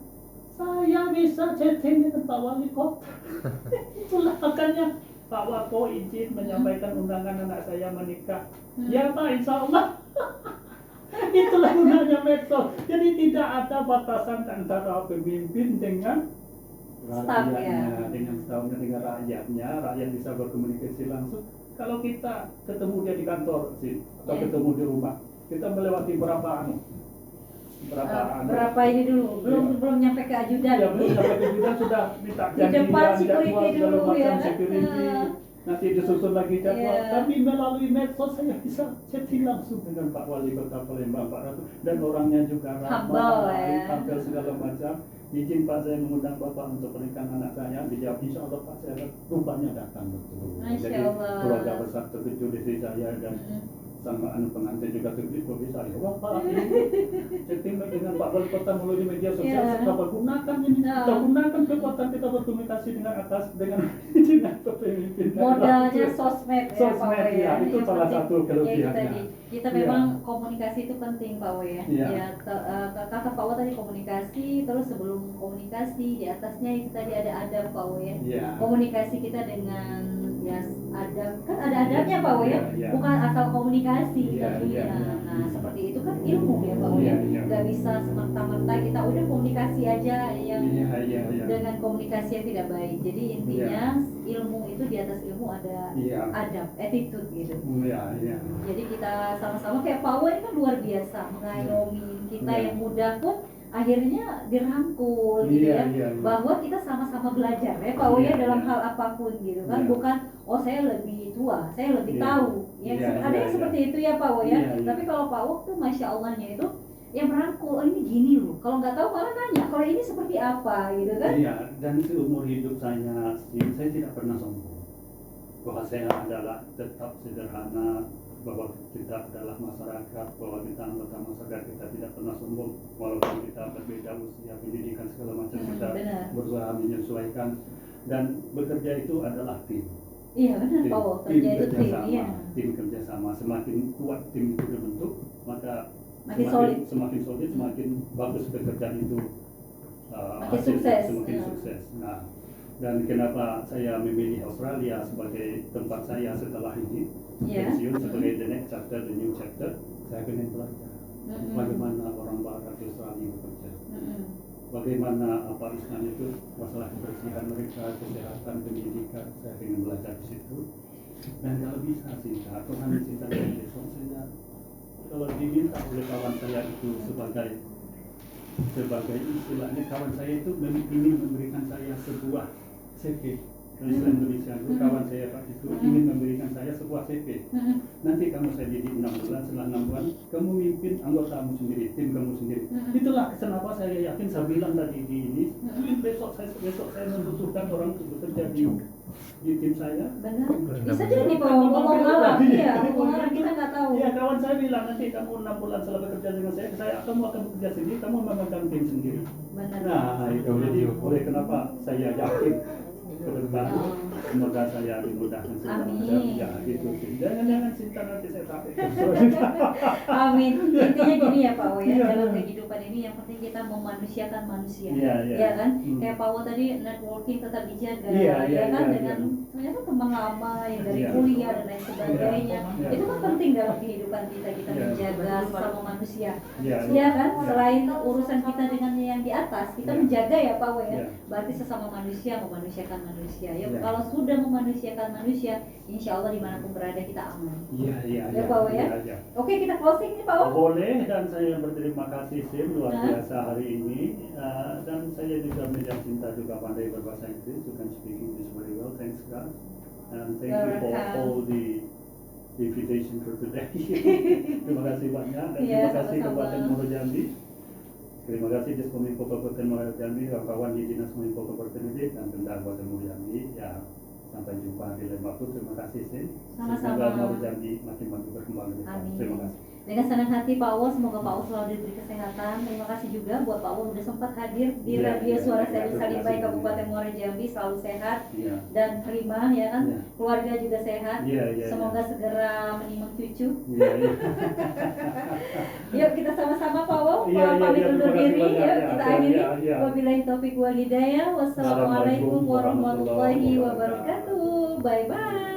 saya bisa chatting dengan Pak Wali Kota. Itulah makanya Pak Wako izin menyampaikan undangan anak saya menikah. Ya Pak, insya Allah. Itulah gunanya medsos. Jadi tidak ada batasan antara pemimpin dengan rakyatnya, dengan staffnya, dengan rakyatnya. Rakyat bisa berkomunikasi langsung. Kalau kita ketemu dia di kantor sih, atau ketemu di rumah, kita melewati berapa ini dulu, belum nyampe ke ajudan. Ya, belum nyampe ke ajudan sudah minta di depan security dulu ya. Nanti disusun lagi jadwal. Tapi melalui medsos saya bisa chatting langsung dengan Pak Wali Kota Palembang, Pak Ratu, dan orangnya juga ramah, tampil segala macam. Izin Pak, saya mengundang Bapak untuk pernikahan anak saya. Dijawab, insya Allah Pak, saya rupanya datang betul. Jadi keluarga besar terkejut istri saya dan sama pengantin juga tuh bisa ya wah Pak ini setting dengan Pak Wali Kota melalui media sosial Iya. kita gunakan ini Nah. kita gunakan kekuatan kita berkomunikasi dengan atas dengan dengan pemimpin Modalnya sosmed ya Pak Sosmed, Woy ya, itu Yang salah penting, satu ya itu kelebihannya. tadi kita Iya. memang komunikasi itu penting Pak Woy ya. Iya. Ya kata Pak Woy tadi komunikasi, terus sebelum komunikasi di atasnya itu tadi ada adab Pak Woy ya. Iya. Komunikasi kita dengan ya adab kan ada adabnya Pak Woy ya. Iya. Bukan asal komunikasi Iya, tapi iya. nah seperti itu kan ilmu ya Pak Woy Iya, ya. iya. Gak bisa semerta-merta kita udah komunikasi aja yang Iya. dengan komunikasi yang tidak baik. Jadi intinya ilmu itu di atas ilmu ada Iya. adab, attitude gitu. Iya. Jadi kita sama-sama kayak Pak Woy kan luar biasa mengayomi kita Iya. yang muda pun akhirnya dirangkul gitu ya. Iya. Bahwa kita sama-sama belajar ya Pak Woy ya Iya, dalam iya. hal apapun gitu kan. Iya. Bukan oh saya lebih tua, saya lebih Iya. tahu. Ya Iya, ada iya, yang iya. seperti itu ya Pak Woy ya. Iya, iya. Tapi kalau Pak Woy tuh Masya Allahnya itu yang merangkul, oh ini gini loh. Kalau nggak tahu malah nanya, kalau ini seperti apa gitu kan? Iya, dan seumur hidup saya tidak pernah sombong. Bahwa saya adalah tetap sederhana, bahwa kita adalah masyarakat, bahwa kita anggota masyarakat, kita tidak pernah sombong. Walaupun kita berbeda usia, pendidikan segala macam, kita Benar. berusaha menyesuaikan. Dan bekerja itu adalah tim. Iya benar Pak Woy, kerja itu tim, iya. Tim kerjasama. Semakin kuat tim itu terbentuk, maka Makin solid. semakin solid, semakin bagus pekerjaan itu. Makin sukses. Semakin Ya. sukses. Nah, dan kenapa saya memilih Australia sebagai tempat saya setelah ini Ya. pensiun sebagai the next chapter, the new chapter, saya ingin belajar bagaimana orang barat di Australia bekerja, bagaimana apa istilahnya itu masalah kebersihan mereka, kesehatan, pendidikan, saya ingin belajar di situ. Dan kalau bisa sih, Tuhan mencintai besok saya kalau diminta oleh kawan saya itu sebagai istilahnya kawan saya itu ingin memberikan saya sebuah CV. Kalau istilah Indonesia itu kawan saya Pak itu ingin memberikan saya sebuah CV. Nanti kamu saya didik 6 bulan, setelah 6 bulan kamu mimpin anggotamu sendiri, tim kamu sendiri. Itulah kenapa saya yakin, saya bilang tadi di ini, besok saya membutuhkan orang untuk bekerja di tim saya. Benar. Bisa jadi Pak Woy ngomong orang, iya, ngomong orang kita nggak tahu. Iya, kawan saya bilang nanti kamu 6 bulan setelah bekerja dengan kamu akan bekerja sendiri, kamu memegang tim sendiri. Benar. Nah, itu jadi oleh kenapa saya yakin ke depan semoga saya dimudahkan segala Amin. macam. Ya gitu sih. Jangan cinta nanti saya takut. Amin. Intinya gini ya Pak Woy ya, Iya. dalam kehidupan ini yang penting kita memanusiakan manusia. Iya, iya. Ya kan? Hmm. Kayak Pak Woy tadi networking tetap dijaga, Iya, ya iya, kan? iya, Dengan ternyata teman lama yang dari Iya. kuliah dan lain sebagainya. Iya. Itu kan penting dalam kehidupan kita Iya. menjaga sesama manusia. Iya, Iya kan? Selain urusan kita dengan yang di atas, kita Iya. menjaga ya Pak Woy ya. Iya. Berarti sesama manusia memanusiakan manusia. Ya Iya. kalau sudah memanusiakan manusia, insya Allah dimanapun berada kita aman. Iya. Ya, Pak Woy, ya? Iya. Oke, kita closing nih Pak Woy. Boleh, dan saya berterima kasih Sim luar Hah? biasa hari ini. Dan saya juga menjadi cinta juga pandai berbahasa Inggris. You can speak English very well. Thanks God. And thank you for Welcome. all the invitation for today. Terima kasih banyak dan Iya, terima kasih sama-sama. Kabupaten Muaro Jambi. Terima kasih Diskominfo Kabupaten Muaro Jambi, kawan-kawan di Dinas Kominfo Kabupaten Jambi dan Pemda Kabupaten Muaro Jambi. Ya, sampai jumpa di lain waktu. Terima kasih Sim. Sama-sama. Semoga Muaro Jambi makin maju berkembang lebih baik. Amin. Terima kasih. Dengan senang hati Pak Woy, semoga Pak Woy selalu diberi kesehatan. Terima kasih juga buat Pak Woy udah sempat hadir di Iya, Radio iya, Suara iya, Seri terima Salimbai kasih. Kabupaten Muaro Jambi, selalu sehat Iya. dan prima ya kan. Iya. Keluarga juga sehat. Iya, iya. Semoga segera menimang cucu. Iya, iya. Yuk kita sama-sama Pak Woy, Iya, iya, pamit iya, undur terima kasih diri. banyak. Yuk Iya, kita iya, akhiri. iya. Wabillahi taufiq wal hidayah. Wassalamualaikum warahmatullahi Warahmatullahi wabarakatuh. Bye bye.